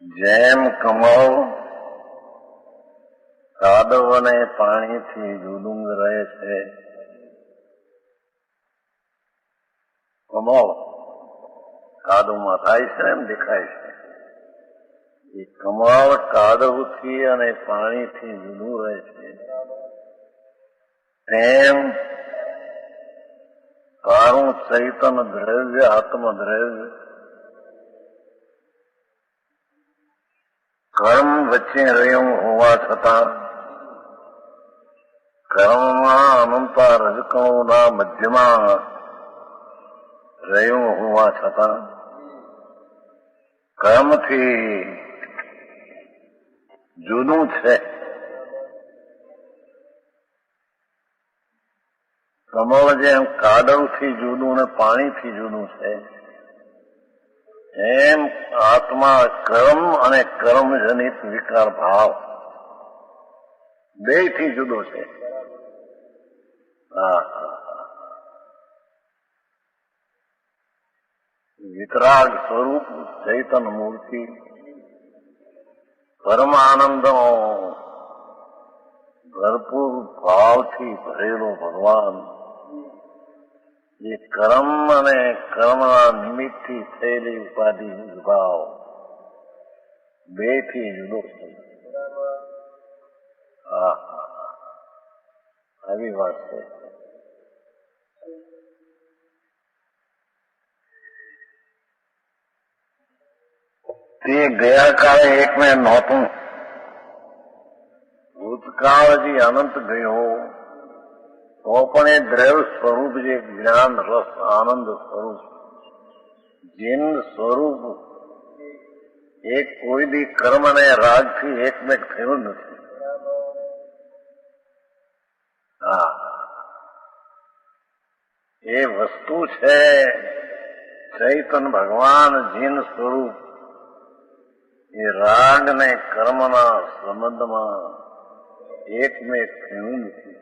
જેમ કમળ કાદવ અને પાણીથી જુદું રહે છે. કમળ કાદવમાં થાય છે એમ દેખાય છે. એ કમળ કાદવથી અને પાણીથી જુદું રહે છે. તેમ તારું ચૈતન દ્રવ્ય આત્મદ્રવ્ય કર્મ વચ્ચે રહ્યું હોવા છતાં કર્મમાં અનંતા રજકણોના મધ્યમાં રહ્યું હોવા છતાં કર્મથી જુદું છે. કમળ જેમ કાદવથી જુદું ને પાણીથી જુદું છે, એમ આત્મા કર્મ અને કર્મજનિત વિકાર ભાવ બેથી જુદો છે. વિતરાગ સ્વરૂપ ચૈતન મૂર્તિ પરમાનંદનો ભરપૂર ભાવથી ભરેલો ભગવાન એ કર્મ અને કર્મના નિમિત્તથી થયેલી ઉપાધિ વિભાવ બેથી જુદો છે. આવી વાત છે. તે ગયા કાળે એકને નહોતું. ભૂતકાળ જે અનંત ગયો તો પણ એ દ્રવ્ય સ્વરૂપ જે જ્ઞાન રસ આનંદ સ્વરૂપ જીન સ્વરૂપ એક કોઈ દી કર્મ અને રાગથી એકમેક થયું નથી. એ વસ્તુ છે ચૈતન ભગવાન જીન સ્વરૂપ. એ રાગ ને કર્મના સંબંધમાં એકમેક થયું નથી.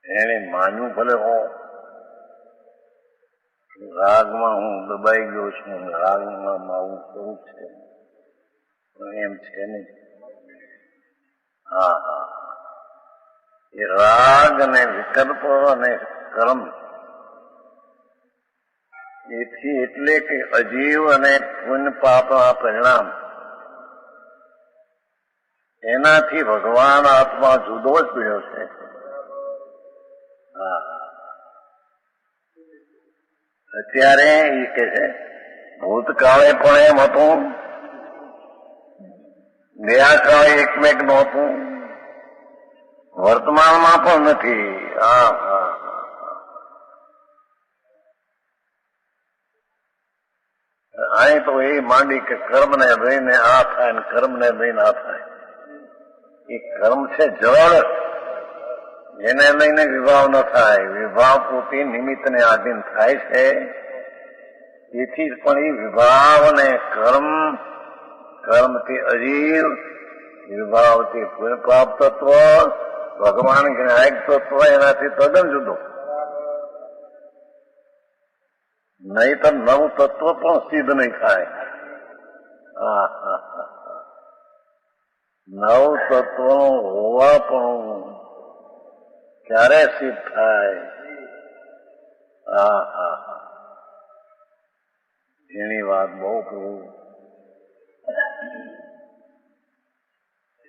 એને માન્યું ભલે હો રાગમાં હું દબાઈ ગયો છું, રાગમાં મારું સ્વરૂપ છે, પણ એમ છે નહીં. એ રાગ અને વિકલ્પ અને કર્મ એથી એટલે કે અજીવ અને પુણ્ય પાપના પરિણામ એનાથી ભગવાન આત્મા જુદો જ પીડ્યો છે. અત્યારે એ કે છે ભૂતકાળે પણ એમ હતું, ગયા કાળે એકમેક નહોતું, વર્તમાનમાં પણ નથી. અહીં તો એ માંડી કે કર્મને લઈને આ થાય ને કર્મને લઈને આ થાય. એ કર્મ છે જળ, એને લઈને વિભાવ ન થાય. વિભાવ પોતે નિમિત્તને આધીન થાય છે. તેથી પણ એ વિભાવ અને કર્મ, કર્મથી અજીવ, વિભાવથી પુણ્યપાપ તત્વ, ભગવાન જ્ઞાયક તત્વ એનાથી તદ્દન જુદો. નહીં તો નવ તત્વ પણ સિદ્ધ નહીં થાય. નવ તત્વ હોવા પણ ક્યારે સિદ્ધ થાય? એની વાત બહુ પ્રભુ.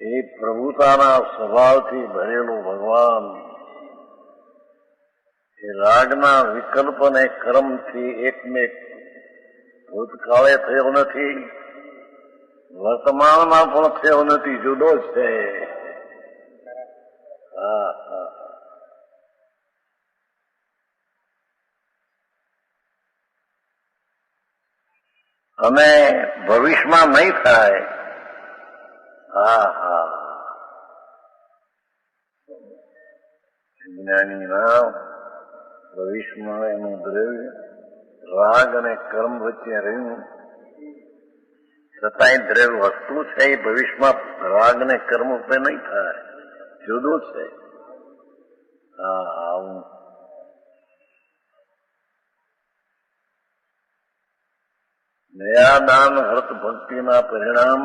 એ પ્રભુતાના સ્વભાવથી ભરેલું ભગવાન એ રાગના વિકલ્પ અને કર્મથી એકમેક ભૂતકાળે થયો નથી, વર્તમાનમાં પણ થયો નથી, જુદો છે. અને ભવિષ્યમાં નહીં થાય. જ્ઞાનીના ભવિષ્યમાં એનું દ્રવ્ય રાગ અને કર્મ વચ્ચે રહ્યું છતાંય દ્રવ્ય વસ્તુ છે એ ભવિષ્યમાં રાગ ને કર્મ ઉપર નહીં થાય, જુદું છે. આવું દયા દાન વ્રત ભક્તિના પરિણામ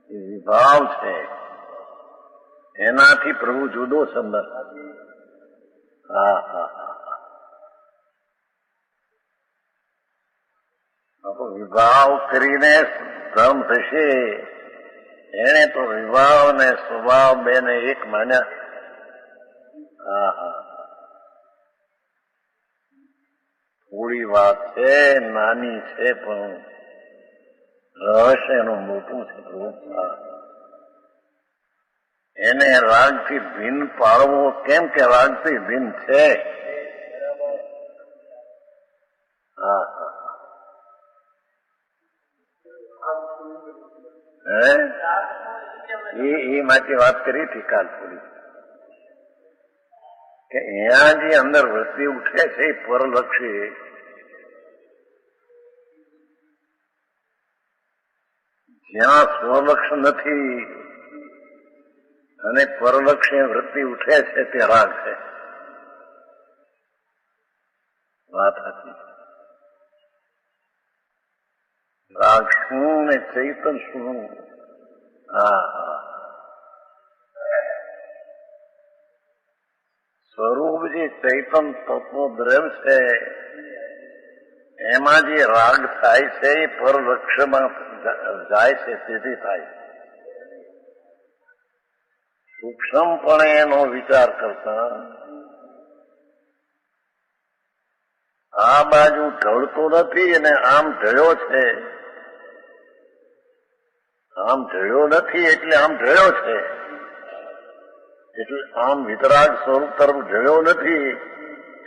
એ વિભાવ છે. એનાથી પ્રભુ જુદો સંબંધ. હા હા હા, વિભાવ કરીને ધર્મ થશે. એને તો વિભાવ ને સ્વભાવ બે ને એક માન્યા. હા હા, થોડી વાત છે, નાની છે, પણ રહસ્ય એનું મોટું છે. એને રાગથી ભિન્ન પાડવો કેમ કે રાગથી ભિન્ન છે. હા હા, એ માટે વાત કરી હતી કાલ થોડી, કે અહીંયા જે અંદર વૃત્તિ ઉઠે છે એ પરલક્ષી, જ્યાં સ્વલક્ષ નથી અને પરલક્ષી વૃત્તિ ઉઠે છે તે રાગ છે. વાત હતી. રાગ શું ને ચૈતન શું? હા હા, સ્વરૂપ જે ચૈતન તત્વ દ્રવ્ય છે એમાં જે રાગ થાય છે એ પરલક્ષ્યમાં જાય છે, તેથી થાય. સૂક્ષ્મપણે એનો વિચાર કરતા આ બાજુ ઢળતો નથી અને આમ ઢળ્યો છે. આમ ઢળ્યો નથી એટલે આમ ઢળ્યો છે, એટલે આમ વિતરાગ સ્વરૂપ તરફ ઢળ્યો નથી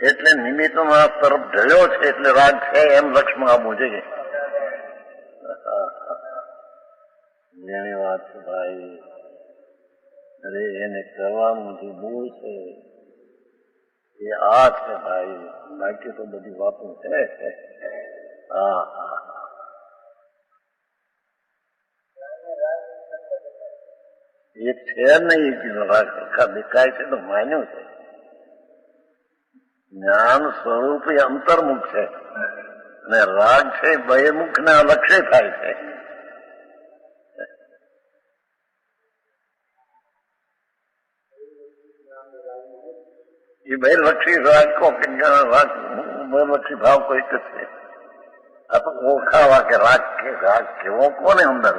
એટલે નિમિત્તના તરફ ઢળ્યો છે, એટલે રાગ છે એમ લક્ષ્યમાં આવવું જોઈએ. જેની વાત છે ભાઈ, અરે એને કરવાનું જે મૂળ છે એ આ છે ભાઈ, બાકી તો બધી વાતો છે. હા હા, એ છે નહીં, રાગ સરખા દેખાય છે તો માન્યું છે. જ્ઞાન સ્વરૂપ એ અંતર્મુખ છે અને રાગ છે બહિર્મુખ ને અલક્ષ્ય થાય છે. એ બહિર્લક્ષી રાગ કો કે રાગ બહિર્લક્ષી ભાવ કોઈ છે. આ તો ઓળખાવા કે રાગ કેવો કોને અંદર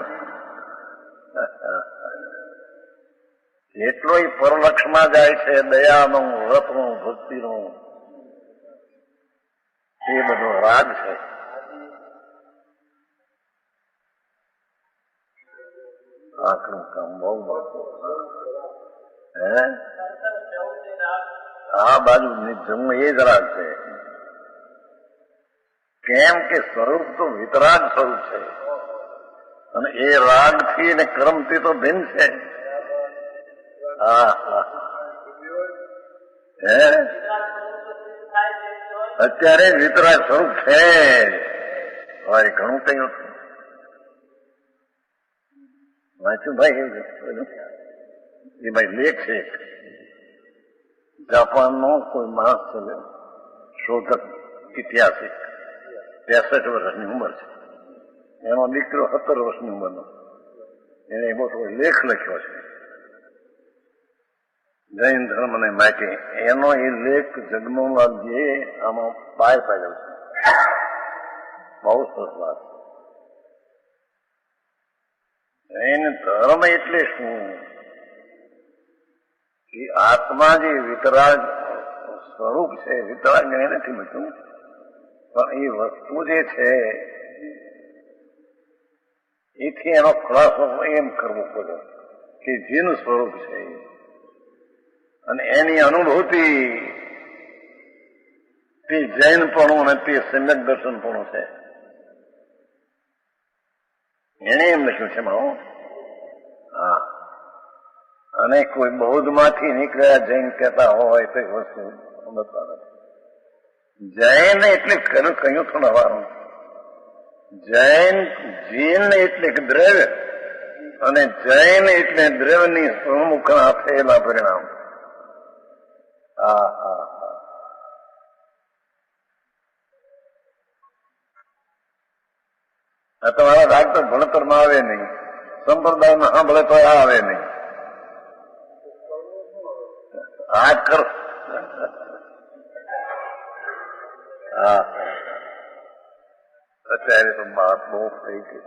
એટલો પરલક્ષમાં જાય છે. દયાનો, વ્રતનો, ભક્તિનો એ બધો રાગ છે. આખરું કામ બહુ મોટું. આ બાજુ જમવું એ જ રાગ છે. કેમ કે સ્વરૂપ તો વિતરાગ સ્વરૂપ છે અને એ રાગથી ને કર્મથી તો ભિન્ન છે. હા હા, અત્યારે વિતરાગ સ્વરૂપ છે. ભાઈ ઘણું કયું વાંચ્યું ભાઈ, એ ભાઈ લેખ છે. જાપાનનો કોઈ માણસ છે, શોધક, ઇતિહાસિક, 63 વર્ષની ઉંમર છે. એનો દીકરો 17 વર્ષની ઉંમરનો. એને મોટો લેખ લખ્યો છે જૈન ધર્મને માટે. એનો એ લેખ જગમોહનલાલજીએ આમાં બહાર પાડ્યો છે. બહુ સરસ વાત. જૈન ધર્મ એટલે શું? કે આત્મા જે વિતરાગ સ્વરૂપ છે, વિતરાગ એ નથી મળતું, પણ એ વસ્તુ જે છે એથી એનો ખુલાસો એમ કરવો પડે કે જીન સ્વરૂપ છે અને એની અનુભૂતિ તે જૈનપણું અને તે સમ્યક દર્શનપણું છે. એને એમ લખ્યું છે મારો. હા, અને કોઈ બૌદ્ધ માંથી નીકળ્યા જૈન કહેતા હોય તો વસ્તુ સમજતા નથી. જૈન એટલે કહ્યું થોડા વારું. જૈન જીન એટલે દ્રવ્ય અને જૈન એટલે દ્રવ્યની સ્વમુખના થયેલા પરિણામ. હા હા હા, તમારા રાગ તો ભણતરમાં આવે નહીં, સંપ્રદાયમાં સાંભળે તો આવે નહીં. આ કર હા અત્યારે તો વાત બહુ થઈ ગઈ.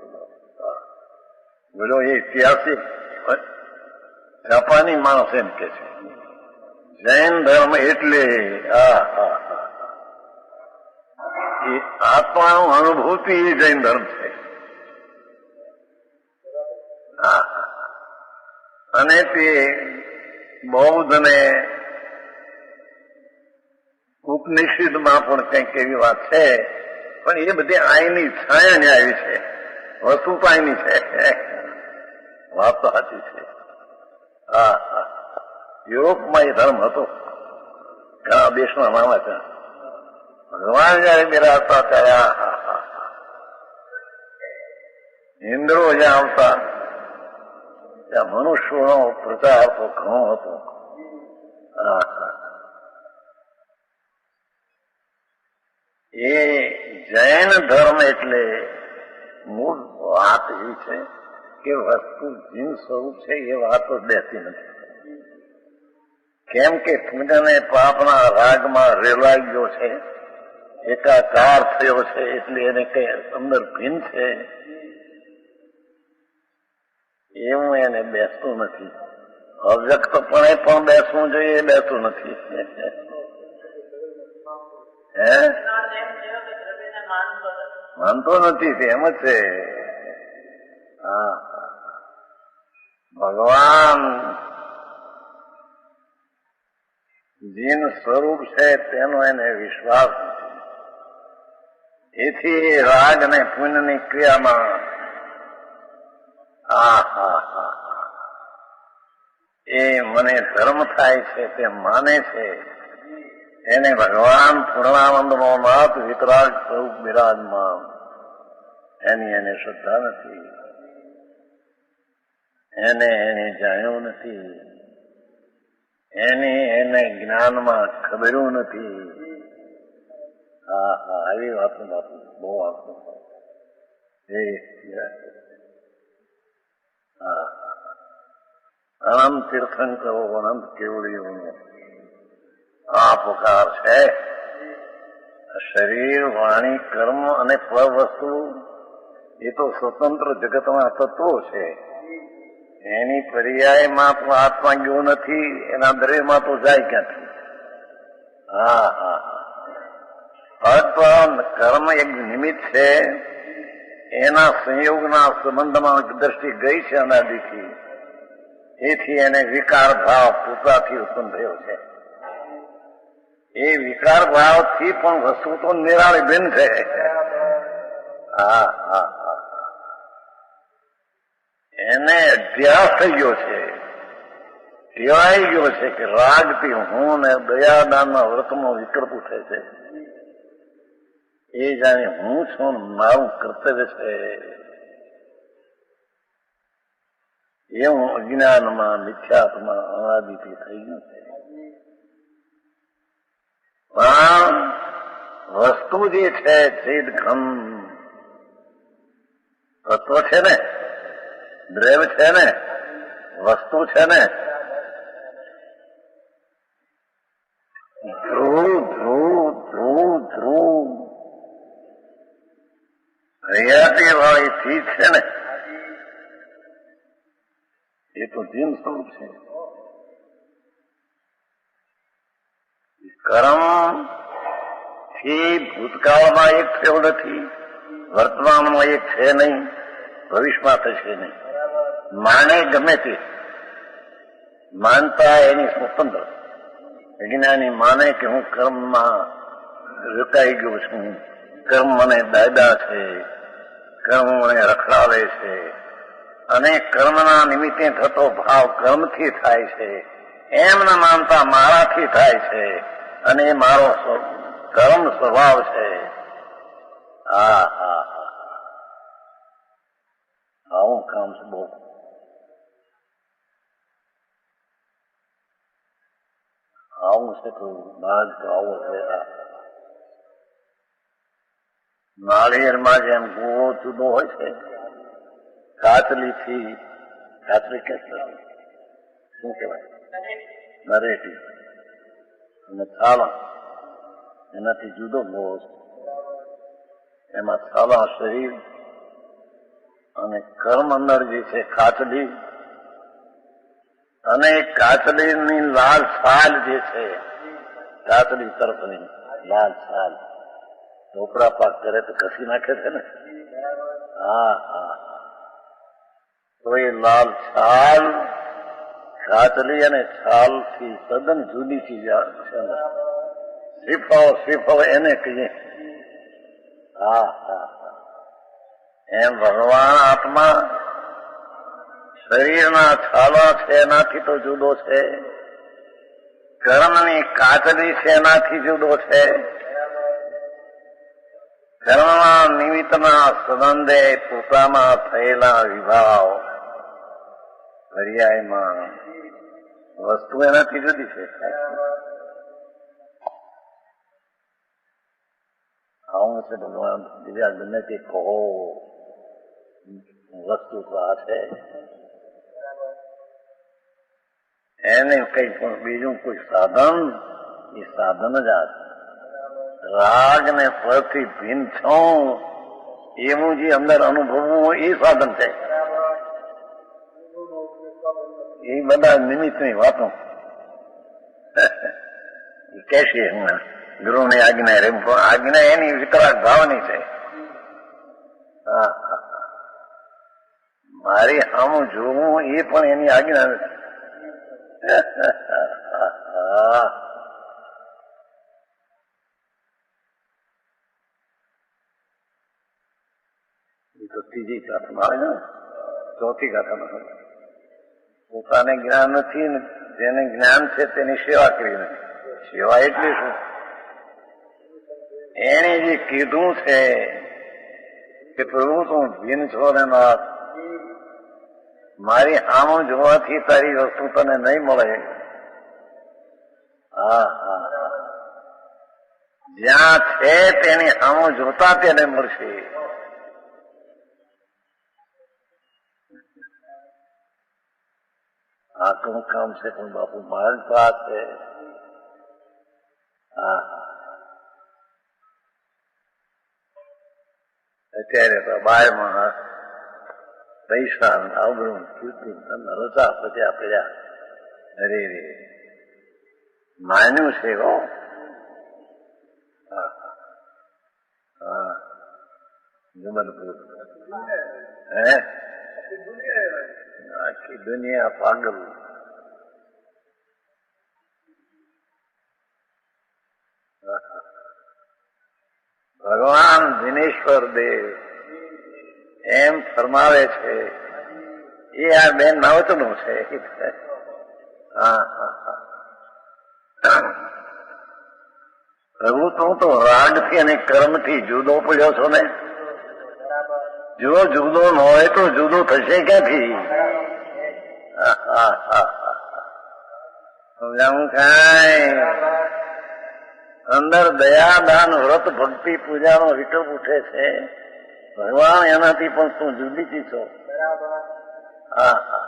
બોલો એ ઐતિહાસિક જાપાની માણસ એમ કે છે જૈન ધર્મ એટલે એ આત્માનું અનુભૂતિ એ જૈન ધર્મ છે. અને તે બૌદ્ધ ને ઉપનિષદમાં પણ કંઈક એવી વાત છે, પણ એ બધી આઈની છાયા ને આવી છે, વસ્તુ તો આઈની છે. વાત તો સાચી છે. હા હા યુરોપમાં એ ધર્મ હતો, ઘણા દેશમાં મામા છે. ભગવાન જયારે બિરાજતા ત્યારે ઇન્દ્રો જ્યાં આવતા ત્યાં મનુષ્યોનો પ્રચાર તો ઘણો હતો. એ જૈન ધર્મ એટલે મૂળ વાત એવી છે કે વસ્તુ જીન સ્વરૂપ છે એ વાતો બેસતી નથી. કેમ કે પુણ્યને પાપના રાગમાં રેલાઈ ગયો છે, એકાકાર થયો છે, એટલે એને કઈ અંદર ભિન્ન છે એવું એને બેસતું નથી. અવ્યક્તપણે પણ બેસવું જોઈએ, એ બેસતું નથી. હે માનતો નથી, તેમ જ છે. હા ભગવાન જીન સ્વરૂપ છે તેનો એને વિશ્વાસ નથી. એથી રાગ અને પુણ્યની ક્રિયામાં એ મને ધર્મ થાય છે તે માને છે. એને ભગવાન પૂર્ણાનંદનો નાથ વિતરાગ સ્વરૂપ બિરાજમાન એની એને શ્રદ્ધા નથી, એને જાણ્યું નથી, એને જ્ઞાનમાં ખબર્યું નથી. આવી વાતો બહુ વાતો. અનંત તીર્થંકરો અનંત કેવડીઓ આ પુકાર છે. શરીર વાણી કર્મ અને પર વસ્તુ એ તો સ્વતંત્ર જગતના તત્વો છે. એની પર્યાયમાં તો આત્મા ગયો નથી, એના દ્રવ્યમાં તો જાય ક્યાંથી. ફક્ત કર્મ એક નિમિત્ત છે, એના સંયોગના સંબંધમાં દ્રષ્ટિ ગઈ છે અનાદિથી. એથી એને વિકાર ભાવ પોતાથી ઉત્પન્ન થયો છે. એ વિકાર ભાવથી પણ વસ્તુ તો નિરાળી ભિન્ન છે. એને અભ્યાસ થઈ ગયો છે, કહેવાય ગયો છે કે રાગથી હું ને દયાદાનના વ્રતમાં વિકૃતું થાય છે. એ જાણે હું છું, મારું કર્તવ્ય છે, એવું અજ્ઞાનમાં મિથ્યાત્મા અનાદિથી થઈ ગયું છે. પણ વસ્તુ જે છે ચેદઘન તત્વ છે ને, દ્રવ્ય છે ને, વસ્તુ છે ને, ધ્રુવ ધ્રુવ ધ્રુવ ધ્રુવ હૈયાતી વાળી ચીજ છે ને, એ તો જીન સ્વરૂપ છે. કર્મ થી ભૂતકાળમાં એક થયો નથી, વર્તમાનમાં એક છે નહીં, ભવિષ્યમાં થશે નહીં. માને ગમે તે માનતા એની સ્વતંત્ર. વિજ્ઞાની માને કે હું કર્મમાં રોકાઈ ગયો છું, કર્મ મને દાદા છે, કર્મ મને રખડાવે છે, અને કર્મના નિમિત્તે થતો ભાવ કર્મથી થાય છે એમ ન માનતા મારાથી થાય છે, અને એ મારો કર્મ સ્વભાવ છે. આવું કામ છે બહુ. આવું છે તો માર્ગ તો આવો છે. નાળિયેરમાં જેમ ગોળો જુદો હોય છે, કાચલીથી, કાચલી કે શું કહેવાય, નરેટી અને છાલા, એનાથી જુદો ગોળો છે. એમાં છાલા શરીર અને કર્મ અંદર જે છે કાચલી, અને કાચલીની લાલ છાલ જે છે, કાચલી તરફની લાલ છાલ ઢોકળા પાક કરે તો કસી નાખે છે ને. હા હા, તો એ લાલ છાલ કાચલી અને છાલ થી તદ્દન જુદી ચીજ છે. શ્રીફળ એને કહીએ. હા હા, એમ ભગવાન આત્મા શરીરના છાલા છે એનાથી તો જુદો છે, કર્મની કાચલી છે એનાથી જુદો છે. કર્મના નિમિત્તના સંબંધે પોતામાં થયેલા વિભાવ પર્યાયમાં વસ્તુ એનાથી જુદી છે. આવું છે ભગવાન, બીજા ગમે તે કહો વસ્તુ તો આ છે, એને કઈ પણ બીજું કોઈ સાધન, એ સાધન જ આ છે. રાગ ને ફળથી ભિન્ન છું એવું જે અંદર અનુભવવું એ સાધન છે. એ બધા નિમિત્તની વાતો કેશે ગુરુની આજ્ઞા રે, આજ્ઞા એની વિતરાગ ભાવની છે. મારી સામું જોવું એ પણ એની આજ્ઞા નથી. એ તો ત્રીજી ગાથામાં આવે ને, ચોથી ગાથામાં પોતાને જ્ઞાન નથી ને જેને જ્ઞાન છે તેની સેવા કરી નથી. સેવા એટલે શું? એને જે કીધું છે કે પ્રભુ તું ભીન છો ને નાથ, મારી આમ જોવાથી તારી વસ્તુ તને નહીં મળે. હા હા, જ્યાં છે તેની આમ જોતા તેને મળશે. આ કોણ કામ છે પણ બાપુ મારી વાત છે. હા, અત્યારે તો બારમાં પૈસા આવડું કીર્તિ રજા પત્યા પડ્યા. અરે રે માન્યું છે હો. હા, જબરદસ્ત. હે આખી દુનિયા પાગલ. ભગવાન દિનેશ્વર દેવ એમ ફરમાવે છે, એ આ બેન નવતનું છે. હા હા, પ્રભુ તું તો રાગથી અને કર્મથી જુદો પડ્યો છો ને. જો જુદો ન હોય તો જુદો થશે ક્યાંથી? સમજાવું કાંઈ? અંદર દયા દાન વ્રત ભક્તિ પૂજાનો વિકલ્પ ઉઠે છે. ભગવાન એનાથી પણ તું જુદી થી છો. હા હા,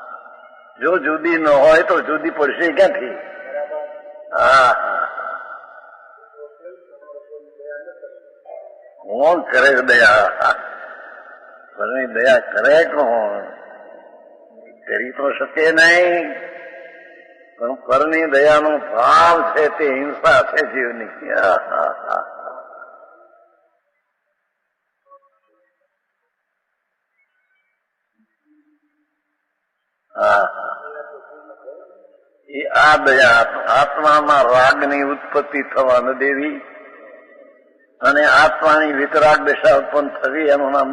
જો જુદી ન હોય તો જુદી પડશે ક્યાંથી? હા હા, કોણ કરે દયા? પરની દયા કરે કોણ? કરી તો શકે નહીં, પણ પરની દયાનો ભાવ છે તે હિંસા છે જીવની. એ આ દયા આત્મામાં રાગની ઉત્પત્તિ થવા ન દેવી અને આત્માની વિતરાગ દશા ઉત્પન્ન થવી એનું નામ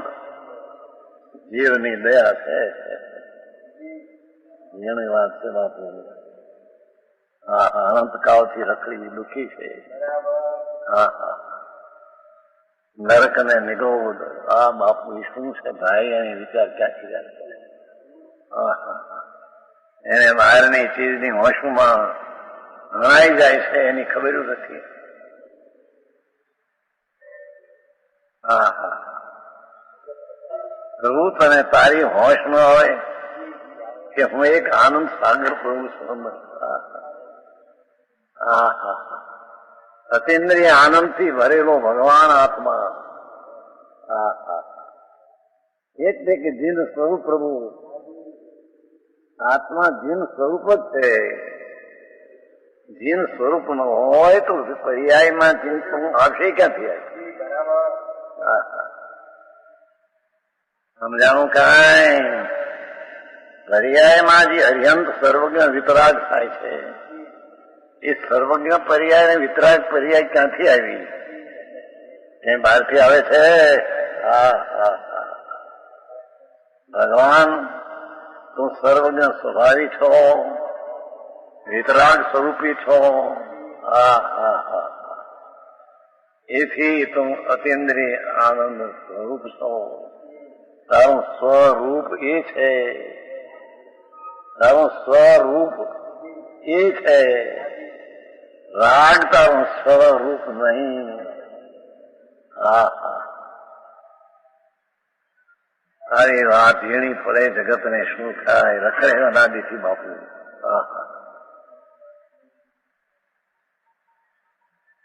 જીવની દયા છે. એની વાત છે બાપુ. હા હા, અનંતકાળથી રખડી દુઃખી છે. હા હા, નરક ને નિરોધ. આ બાપુ શું છે ભાઈ, એની વિચાર ક્યાંથી જાય? હા હા, એને બહારની ચીજની હોશમાં હણાઈ જાય છે એની ખબર નથી. હા હા પ્રભુ તને તારી હોશ ન હોય કે હું એક આનંદ સાગર પ્રભુ છું. હા હા અતિન્દ્રિય આનંદથી ભરેલો ભગવાન આત્મા. હા હા એટલે કે જીન સ્વરૂપ પ્રભુ આત્મા જીન સ્વરૂપ જ છે. જીન સ્વરૂપ ન હોય તો પર્યાયમાં ચિંતન આવશે ક્યાંથી આવે? સમજાણું કાંઈ? પર્યાયમાં જે અર્યંત સર્વજ્ઞ વિતરાગ થાય છે એ સર્વજ્ઞ પર્યાય વિતરાગ પર્યાય ક્યાંથી આવી? એ બહારથી આવે છે? હા હા હા ભગવાન તું સર્વજ્ઞ સ્વભાવી છો, વિતરાગ સ્વરૂપી છો. હા હા હા એથી તું અતિન્દ્રિય આનંદ સ્વરૂપ છો. તારું સ્વરૂપ એ છે, તારું સ્વરૂપ એ છે. રાગ તારું સ્વરૂપ નહીં. હા હા તારી વાત ઝીણી પડે જગતને શું થાય? રખડે અનાદિથી બાપુ. હા હા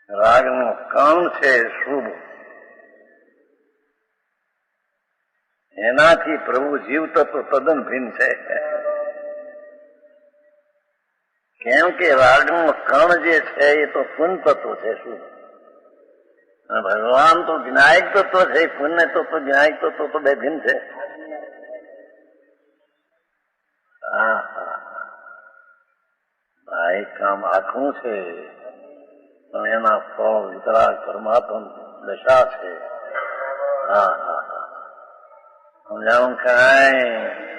રાગનું કણ છે શુભ, એનાથી પ્રભુ જીવ તત્વ તદ્દન ભિન્ન છે. કેમ કે રાગનું કણ જે છે એ તો પુણ્ય તત્વ છે. શું ભગવાન તો વિનાયક તત્વ છે, પુણ્ય તત્વ વિનાયક તત્વ તો બે ભિન્ન છે. હા હા ભાઈ કામ આખું છે પણ એના ફળ વિતરાગ પરમાત્મા દશા છે. હા હા સમજાવું કાંઈ?